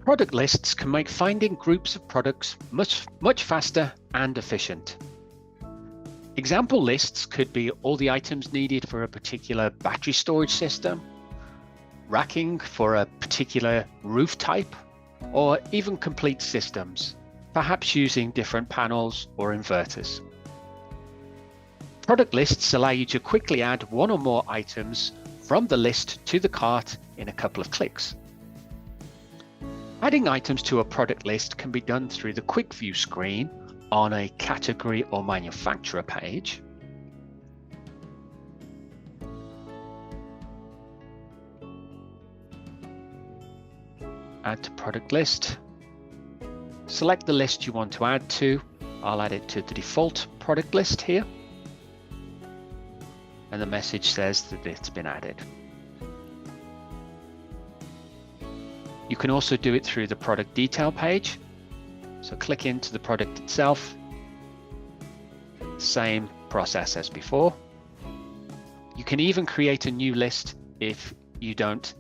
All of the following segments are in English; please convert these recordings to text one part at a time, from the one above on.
Product lists can make finding groups of products much faster and efficient. Example lists could be all the items needed for a particular battery storage system, racking for a particular roof type, or even complete systems, perhaps using different panels or inverters. Product lists allow you to quickly add one or more items from the list to the cart in a couple of clicks. Adding items to a product list can be done through the Quick View screen on a category or manufacturer page. Add to product list. Select the list you want to add to. I'll add it to the default product list here. And the message says that it's been added. You can also do it through the product detail page. So click into the product itself. Same process as before. You can even create a new list if you don't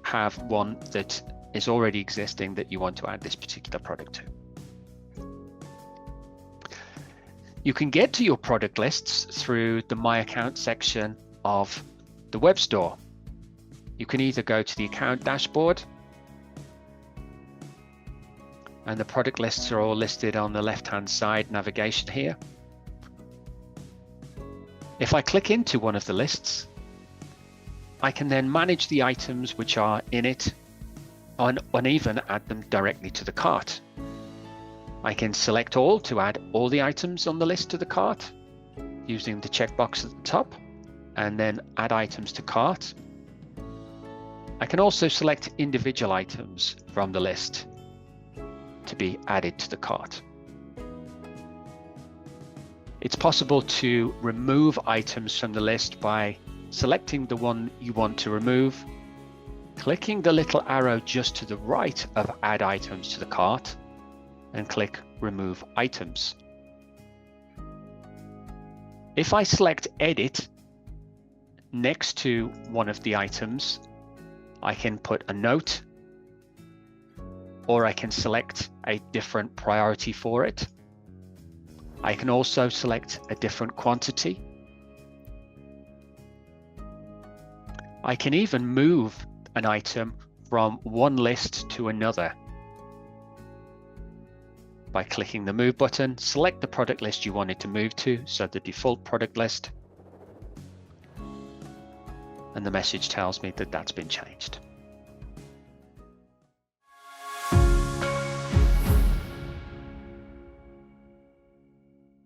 have one that is already existing that you want to add this particular product to. You can get to your product lists through the My Account section of the Webstore. You can either go to the account dashboard, and the product lists are all listed on the left-hand side navigation here. If I click into one of the lists, I can then manage the items which are in it and even add them directly to the cart. I can select all to add all the items on the list to the cart using the checkbox at the top, and then add items to cart. I can also select individual items from the list to be added to the cart. It's possible to remove items from the list by selecting the one you want to remove, clicking the little arrow just to the right of Add Items to the Cart, and click Remove Items. If I select Edit next to one of the items, I can put a note, or I can select a different priority for it. I can also select a different quantity. I can even move an item from one list to another. By clicking the Move button, select the product list you wanted to move to, so the default product list, and the message tells me that that's been changed.